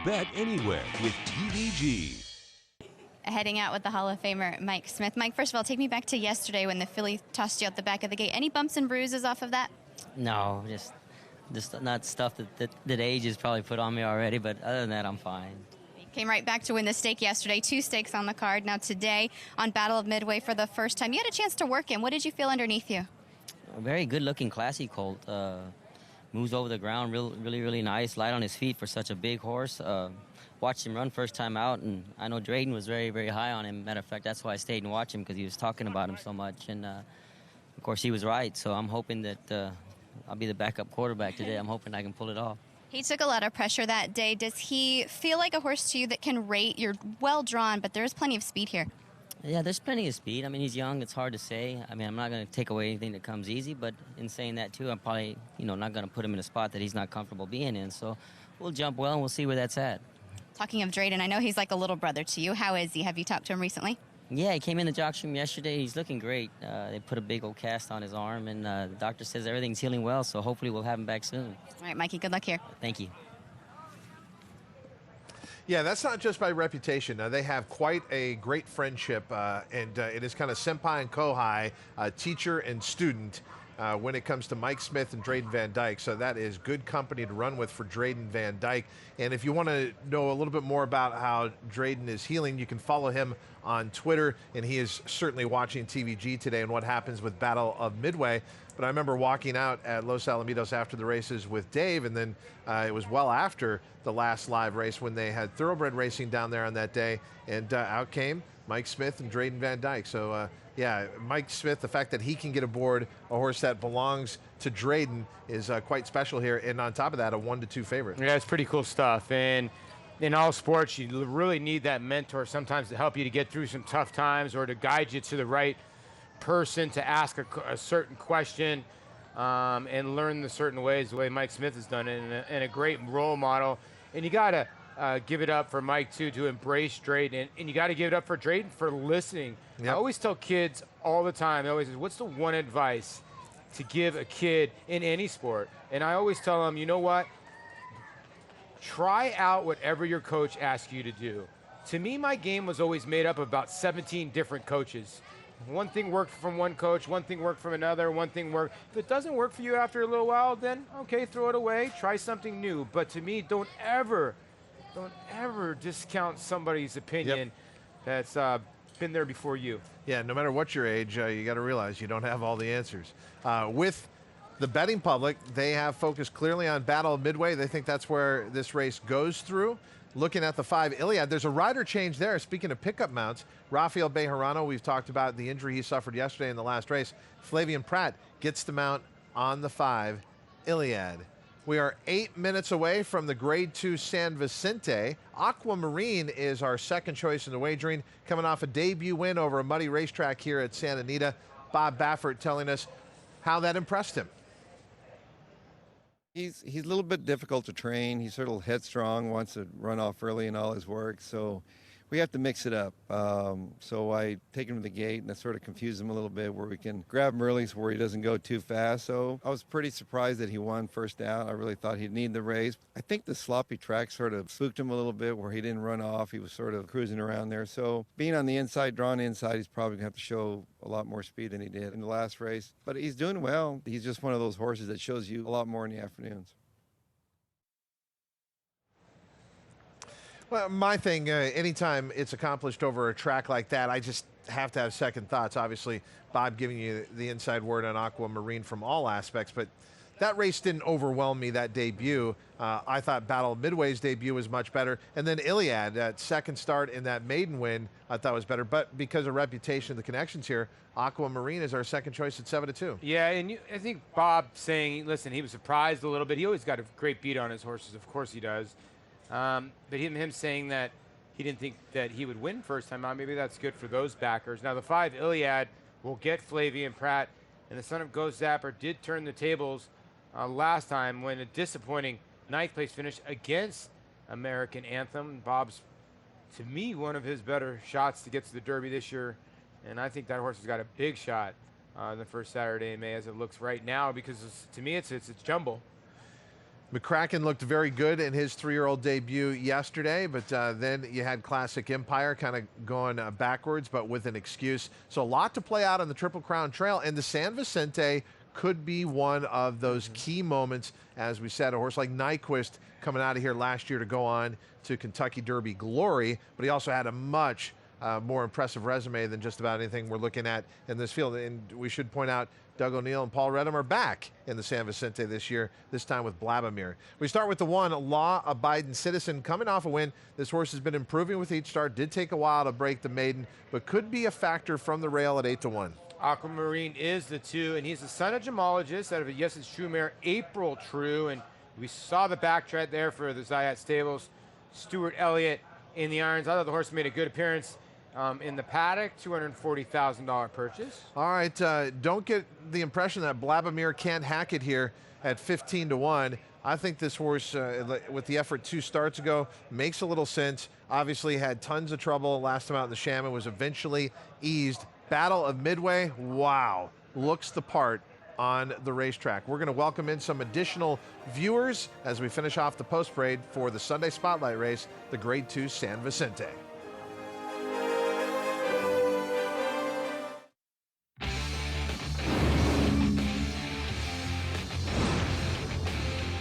Bet anywhere with TVG. Heading out with the Hall of Famer Mike Smith. Mike, first of all, take me back to yesterday when the Philly tossed you out the back of the gate. Any bumps and bruises off of that? No, just not stuff that age has probably put on me already, but other than that, I'm fine. You came right back to win the stake yesterday. 2 stakes on the card. Now today on Battle of Midway for the first time. You had a chance to work him. What did you feel underneath you? A very good-looking, classy colt. Moves over the ground really nice. Light on his feet for such a big horse. Watched him run first time out, and I know Drayden was very high on him. Matter of fact, that's why I stayed and watched him, because he was talking about him so much. And, of course, he was right. So I'm hoping that I'll be the backup quarterback today. I'm hoping I can pull it off. He took a lot of pressure that day. Does he feel like a horse to you that can rate? You're well drawn, but there's plenty of speed here. Yeah, there's plenty of speed. I mean, he's young. It's hard to say. I mean, I'm not going to take away anything that comes easy, but in saying that, too, I'm probably, not going to put him in a spot that he's not comfortable being in. So we'll jump well, and we'll see where that's at. Talking of Drayden, I know he's like a little brother to you. How is he? Have you talked to him recently? Yeah, he came in the jock room yesterday. He's looking great. They put a big old cast on his arm, and the doctor says everything's healing well, so hopefully we'll have him back soon. All right, Mikey, good luck here. Thank you. Yeah, that's not just by reputation. They have quite a great friendship, and it is kind of senpai and kohai, teacher and student, when it comes to Mike Smith and Drayden Van Dyke. So that is good company to run with for Drayden Van Dyke. And if you want to know a little bit more about how Drayden is healing, you can follow him on Twitter, and he is certainly watching TVG today and what happens with Battle of Midway. But I remember walking out at Los Alamitos after the races with Dave, and then it was well after the last live race when they had thoroughbred racing down there on that day, and out came Mike Smith and Drayden Van Dyke. So, yeah, Mike Smith, the fact that he can get aboard a horse that belongs to Drayden is quite special here, and on top of that, a 1-2 favorite. Yeah, it's pretty cool stuff. And in all sports, you really need that mentor sometimes to help you to get through some tough times or to guide you to the right person to ask a certain question and learn the certain ways, the way Mike Smith has done it, and a great role model. And you got to give it up for Mike, too, to embrace Drayden. And you got to give it up for Drayden for listening. Yep. I always tell kids all the time, I always say, what's the one advice to give a kid in any sport? And I always tell them, you know what? Try out whatever your coach asks you to do. To me, my game was always made up of about 17 different coaches. One thing worked from one coach, one thing worked from another, one thing worked. If it doesn't work for you after a little while, then okay, throw it away, try something new. But to me, don't ever discount somebody's opinion that's been there before you. Yeah, no matter what your age, you got to realize you don't have all the answers. With the betting public, they have focused clearly on Battle of Midway. They think that's where this race goes through. Looking at the 5 Iliad, there's a rider change there. Speaking of pickup mounts, Rafael Bejarano, we've talked about the injury he suffered yesterday in the last race. Flavian Pratt gets the mount on the 5 Iliad. We are 8 minutes away from the Grade 2 San Vicente. Aquamarine is our second choice in the wagering, coming off a debut win over a muddy racetrack here at Santa Anita. Bob Baffert telling us how that impressed him. He's a little bit difficult to train. He's sort of headstrong, wants to run off early in all his work. So we have to mix it up. So I take him to the gate, and I sort of confuse him a little bit where we can grab him early where he doesn't go too fast. So I was pretty surprised that he won first down. I really thought he'd need the race. I think the sloppy track sort of spooked him a little bit where he didn't run off. He was sort of cruising around there. So being on the inside, drawn inside, he's probably going to have to show a lot more speed than he did in the last race. But he's doing well. He's just one of those horses that shows you a lot more in the afternoons. Well, my thing, anytime it's accomplished over a track like that, I just have to have second thoughts. Obviously, Bob giving you the inside word on Aquamarine from all aspects, but that race didn't overwhelm me, that debut. I thought Battle of Midway's debut was much better. And then Iliad, that second start in that maiden win, I thought was better. But because of reputation, the connections here, Aquamarine is our second choice at 7-2. Yeah, and I think Bob saying, listen, he was surprised a little bit. He always got a great beat on his horses. Of course he does. But him saying that he didn't think that he would win first time out, maybe that's good for those backers. Now, the 5 Iliad will get Flavian Pratt, and the son of Ghost Zapper did turn the tables last time when a disappointing ninth place finish against American Anthem. Bob's, to me, one of his better shots to get to the Derby this year, and I think that horse has got a big shot the first Saturday in May as it looks right now because, to me, it's jumble. McCracken looked very good in his 3-year-old debut yesterday, but then you had Classic Empire kind of going backwards, but with an excuse. So a lot to play out on the Triple Crown Trail, and the San Vicente could be one of those key moments. As we said, a horse like Nyquist coming out of here last year to go on to Kentucky Derby glory, but he also had a much more impressive resume than just about anything we're looking at in this field. And we should point out Doug O'Neill and Paul Redham are back in the San Vicente this year, this time with Blabomir. We start with the 1, Law-Abiding Citizen, coming off a win. This horse has been improving with each start. Did take a while to break the maiden, but could be a factor from the rail at 8-1. Aquamarine is the 2, and he's the son of gemologist out of a Yes It's True mare, April True, and we saw the backtrack there for the Zayat Stables. Stuart Elliott in the irons. I thought the horse made a good appearance in the paddock. $240,000 purchase. All right, don't get the impression that Blabomir can't hack it here at 15-1. I think this horse, with the effort 2 starts ago, makes a little sense. Obviously had tons of trouble last time out in the Shaman, was eventually eased. Battle of Midway, wow, looks the part on the racetrack. We're going to welcome in some additional viewers as we finish off the post parade for the Sunday Spotlight race, the Grade 2 San Vicente.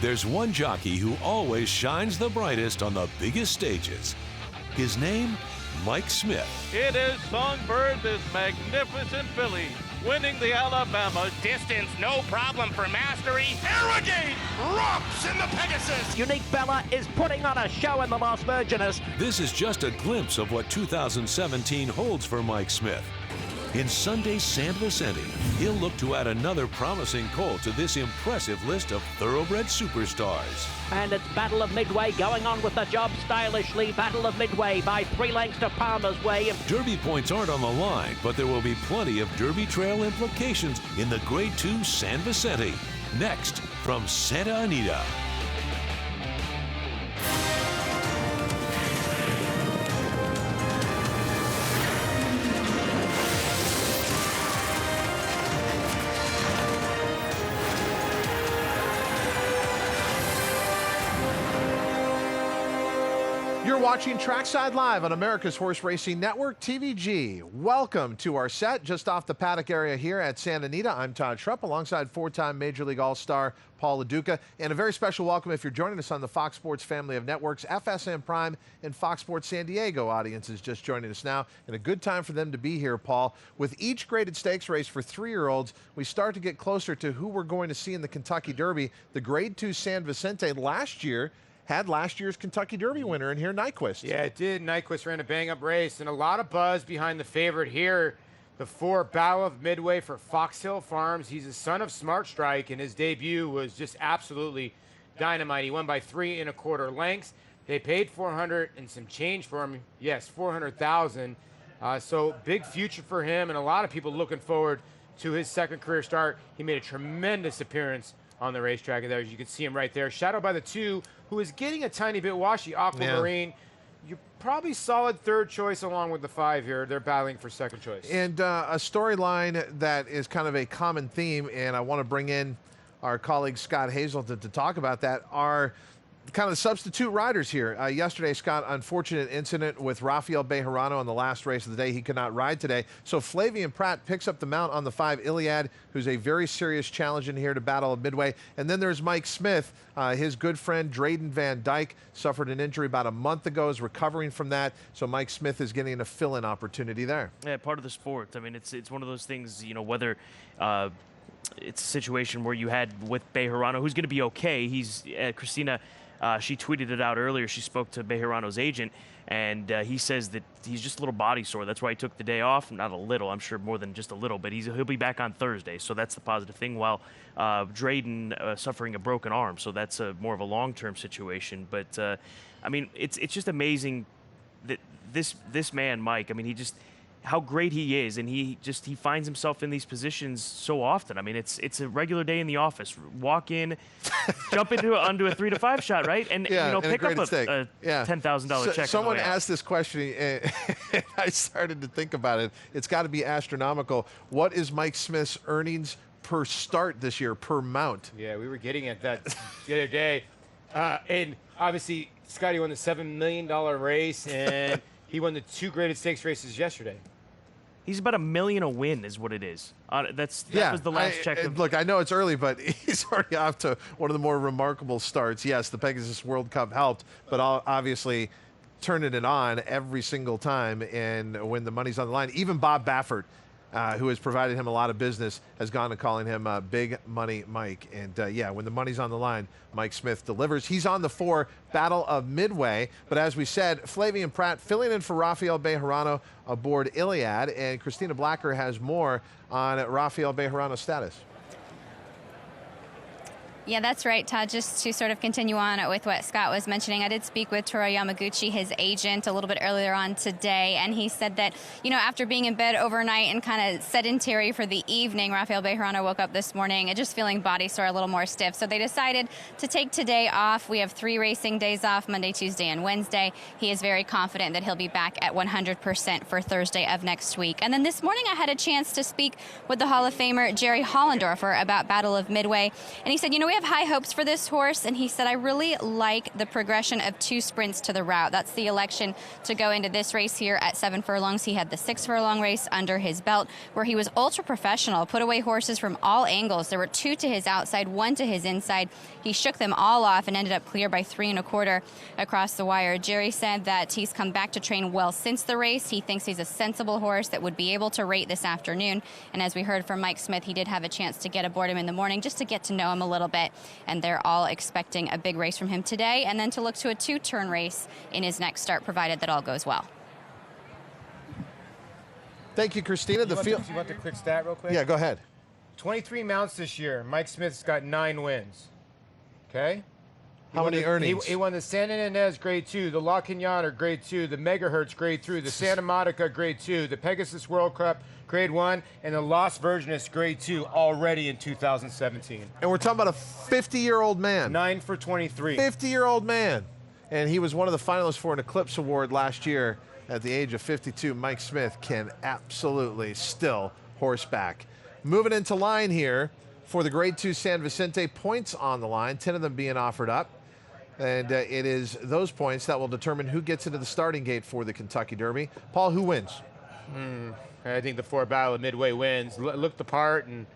There's one jockey who always shines the brightest on the biggest stages. His name, Mike Smith. It is Songbird, this magnificent filly, winning the Alabama. Distance, no problem for Mastery. Arrogate rocks in the Pegasus. Unique Bella is putting on a show in the Las Virgenes. This is just a glimpse of what 2017 holds for Mike Smith. In Sunday's San Vicente, he'll look to add another promising colt to this impressive list of thoroughbred superstars. And it's Battle of Midway going on with the job stylishly. Battle of Midway by 3 lengths to Palmer's Way. Derby points aren't on the line, but there will be plenty of Derby Trail implications in the Grade 2 San Vicente. Next, from Santa Anita. You're watching Trackside Live on America's Horse Racing Network, TVG. Welcome to our set just off the paddock area here at Santa Anita. I'm Todd Schrupp alongside 4-time Major League All-Star Paul LaDuca. And a very special welcome if you're joining us on the Fox Sports family of networks. FSN Prime and Fox Sports San Diego audiences just joining us now. And a good time for them to be here, Paul. With each graded stakes race for 3-year-olds, we start to get closer to who we're going to see in the Kentucky Derby. The Grade 2 San Vicente last year had last year's Kentucky Derby winner in here, Nyquist. Yeah, it did. Nyquist ran a bang-up race, and a lot of buzz behind the favorite here. The 4, Battle of Midway for Fox Hill Farms. He's a son of Smart Strike, and his debut was just absolutely dynamite. He won by 3 1/4 lengths. They paid 400 and some change for him. Yes, 400,000. So big future for him, and a lot of people looking forward to his second career start. He made a tremendous appearance on the racetrack there. As you can see him right there, shadowed by the 2, who is getting a tiny bit washy, Aquamarine. Yeah. You're probably solid 3rd choice along with the 5 here. They're battling for 2nd choice. And a storyline that is kind of a common theme, and I want to bring in our colleague Scott Hazelton to talk about that, are kind of substitute riders here. Yesterday, Scott, unfortunate incident with Rafael Bejarano in the last race of the day. He could not ride today. So Flavian Pratt picks up the mount on the 5, Iliad, who's a very serious challenge in here to Battle of Midway. And then there's Mike Smith. His good friend, Drayden Van Dyke, suffered an injury about a month ago, is recovering from that. So Mike Smith is getting a fill-in opportunity there. Yeah, part of the sport. I mean, it's one of those things, you know, whether it's a situation where you had with Bejarano, who's going to be okay. He's Christina, she tweeted it out earlier. She spoke to Bejarano's agent, and he says that he's just a little body sore. That's why he took the day off. Not a little, I'm sure more than just a little, but he'll be back on Thursday. So that's the positive thing, while Drayden suffering a broken arm. So that's more of a long-term situation. But, I mean, it's just amazing that this man, Mike, I mean, he just – how great he is, and he finds himself in these positions so often. I mean, it's a regular day in the office. Walk in, jump onto a 3 to 5 shot, right? And yeah, you know, and pick up a $10,000 check. Someone asked this question, and I started to think about it. It's got to be astronomical. What is Mike Smith's earnings per start this year, per mount? Yeah, we were getting at that the other day. And obviously, Scotty won the $7 million race, and he won the 2 graded stakes races yesterday. He's about $1 million a win, is what it is. That was the last check. Look, I know it's early, but he's already off to one of the more remarkable starts. Yes, the Pegasus World Cup helped, but obviously turning it on every single time, and when the money's on the line, even Bob Baffert, who has provided him a lot of business, has gone to calling him Big Money Mike. And yeah, when the money's on the line, Mike Smith delivers. He's on the 4 Battle of Midway. But as we said, Flavien Prat filling in for Rafael Bejarano aboard Iliad. And Christina Blacker has more on Rafael Bejarano's status. Yeah, that's right, Todd. Just to sort of continue on with what Scott was mentioning, I did speak with Toru Yamaguchi, his agent, a little bit earlier on today, and he said that, you know, after being in bed overnight and kind of sedentary for the evening, Rafael Bejarano woke up this morning and just feeling body sore, a little more stiff. So they decided to take today off. We have 3 racing days off, Monday, Tuesday, and Wednesday. He is very confident that he'll be back at 100% for Thursday of next week. And then this morning I had a chance to speak with the Hall of Famer Jerry Hollendorfer about Battle of Midway, and he said, you know, we have high hopes for this horse, and he said, I really like the progression of 2 sprints to the route. That's the election to go into this race here at 7 furlongs. He had the 6 furlong race under his belt where he was ultra professional, put away horses from all angles. There were 2 to his outside, 1 to his inside. He shook them all off and ended up clear by 3 1/4 across the wire. Jerry said that he's come back to train well since the race. He thinks he's a sensible horse that would be able to rate this afternoon. And as we heard from Mike Smith, he did have a chance to get aboard him in the morning just to get to know him a little bit. And they're all expecting a big race from him today, and then to look to a 2-turn race in his next start, provided that all goes well. Thank you, Christina. You want the quick stat real quick? Yeah, go ahead. 23 mounts this year. Mike Smith's got 9 wins. Okay? How many earnings? He won the San Ynez Grade 2, the La Cunana Grade 2, the Megahertz Grade 3, the Santa Monica Grade 2, the Pegasus World Cup Grade 1, and the Las Virgenes Grade 2 already in 2017. And we're talking about a 50-year-old man. 9 for 23. 50-year-old man. And he was one of the finalists for an Eclipse Award last year at the age of 52. Mike Smith can absolutely still horseback. Moving into line here for the Grade 2 San Vicente, points on the line, 10 of them being offered up. And it is those points that will determine who gets into the starting gate for the Kentucky Derby. Paul, who wins? I think the 4 Battle of Midway wins. Looked the part, and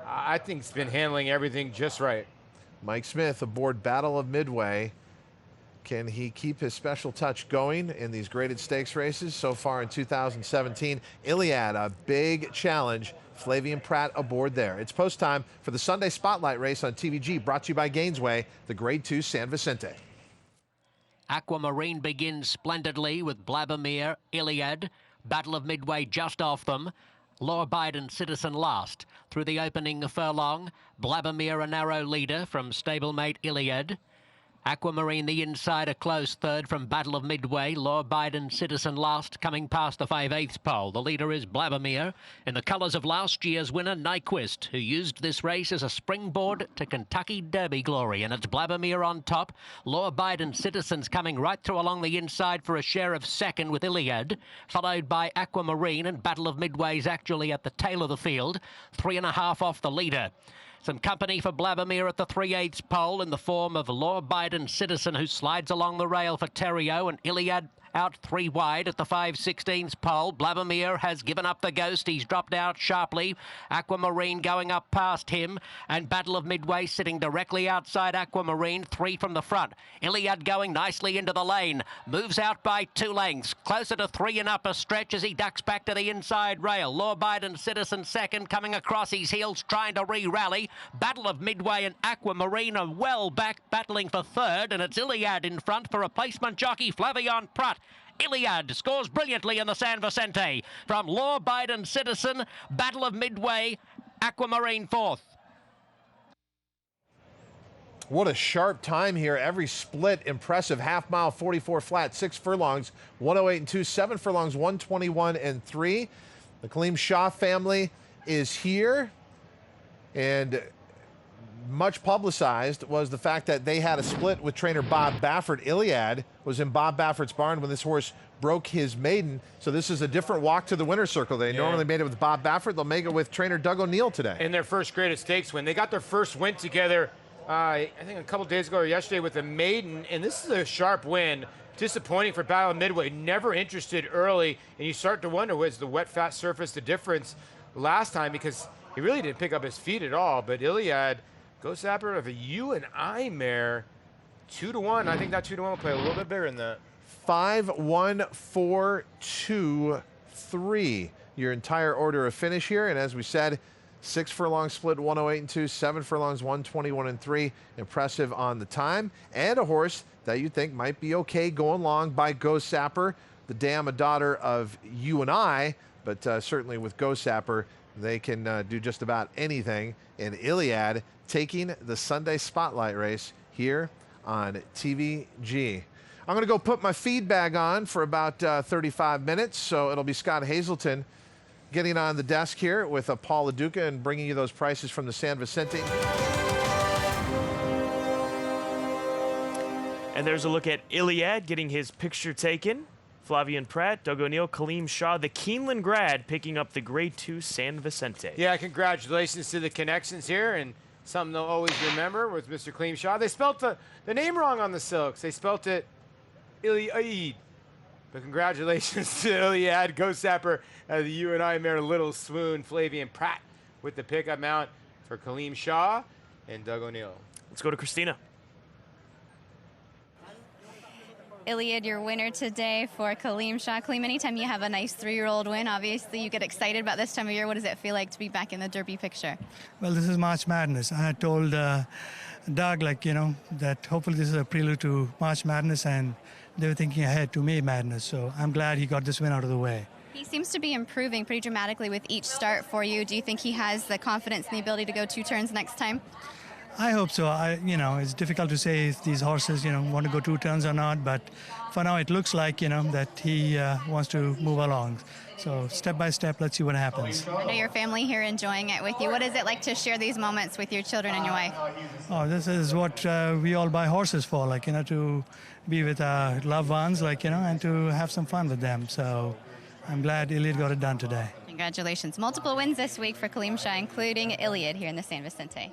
I think he's been handling everything just right. Mike Smith aboard Battle of Midway. Can he keep his special touch going in these graded stakes races so far in 2017? Iliad, a big challenge. Flavien Prat aboard there. It's post time for the Sunday Spotlight race on TVG, brought to you by Gainesway, the Grade 2 San Vicente. Aquamarine begins splendidly with Blabbermere, Iliad. Battle of Midway just off them. Law Biden Citizen last. Through the opening furlong, Blabbermere a narrow leader from stablemate Iliad. Aquamarine the inside, a close third from Battle of Midway. Law Biden Citizen last, coming past the 5/8 pole. The leader is Blabbermere in the colours of last year's winner Nyquist, who used this race as a springboard to Kentucky Derby glory. And it's Blabbermere on top. Law Biden Citizen's coming right through along the inside for a share of second with Iliad, followed by Aquamarine, and Battle of Midway's actually at the tail of the field, 3.5 off the leader. Some company for Blabbermere at the 3/8 pole in the form of Law Biden Citizen, who slides along the rail for Terrio, and Iliad out 3 wide at the 5/16 pole. Blabbermere has given up the ghost. He's dropped out sharply. Aquamarine going up past him, and Battle of Midway sitting directly outside Aquamarine, 3 from the front. Iliad going nicely into the lane, moves out by 2 lengths, closer to 3 and up a stretch as he ducks back to the inside rail. Law Biden Citizen second, coming across his heels, trying to re-rally. Battle of Midway and Aquamarine are well back, battling for third, and it's Iliad in front for replacement jockey Flavien Prat. Iliad scores brilliantly in the San Vicente from Law Biden Citizen. Battle of Midway, Aquamarine fourth. What a sharp time here. Every split impressive. Half mile, 44 flat, 6 furlongs, 108 and 2, 7 furlongs, 121 and 3. The Kaleem Shah family is here, and much publicized was the fact that they had a split with trainer Bob Baffert. Iliad was in Bob Baffert's barn when this horse broke his maiden. So this is a different walk to the winner's circle. They normally made it with Bob Baffert. They'll make it with trainer Doug O'Neill today. In their first graded stakes win. They got their first win together I think a couple days ago or yesterday with the maiden, and this is a sharp win. Disappointing for Battle of Midway. Never interested early, and you start to wonder, was the wet, fat surface the difference last time? Because he really didn't pick up his feet at all. But Iliad goes after of a U&I mare, 2-1. I think that 2-1 will play a little bit bigger than that. 5-1-4-2-3. Your entire order of finish here, and as we said, 6 furlong split 108-2, 7 furlongs 121-3. Impressive on the time, and a horse that you think might be okay going long by Go Sapper, the dam, a daughter of U&I, but certainly with Go Sapper, they can do just about anything. And Iliad taking the Sunday Spotlight race here on TVG. I'm going to go put my feed bag on for about 35 minutes, so it'll be Scott Hazelton getting on the desk here with Paul LaDuca and bringing you those prices from the San Vicente. And there's a look at Iliad getting his picture taken. Flavian Pratt, Doug O'Neill, Kaleem Shaw, the Keeneland grad, picking up the Grade 2 San Vicente. Yeah, congratulations to the connections here, and something they'll always remember with Mr. Kaleem Shaw. They spelt the name wrong on the silks. They spelt it Iliad. But congratulations to Iliad, Go Sapper, the U&I mare Little Swoon, Flavian Pratt with the pickup mount for Kaleem Shaw and Doug O'Neill. Let's go to Christina. Iliad, your winner today for Kaleem Shaw. Kaleem, anytime you have a nice 3-year-old win, obviously you get excited about this time of year. What does it feel like to be back in the Derby picture? Well, this is March Madness. I had told Doug, that hopefully this is a prelude to March Madness, and they were thinking ahead to May Madness. So I'm glad he got this win out of the way. He seems to be improving pretty dramatically with each start for you. Do you think he has the confidence and the ability to go 2 turns next time? I hope so. It's difficult to say if these horses, want to go 2 turns or not, but for now it looks like, that he wants to move along. So step by step, let's see what happens. I know your family here enjoying it with you. What is it like to share these moments with your children and your wife? Oh, this is what we all buy horses for, to be with our loved ones, and to have some fun with them. So I'm glad Iliad got it done today. Congratulations. Multiple wins this week for Kaleem Shaw, including Iliad here in the San Vicente.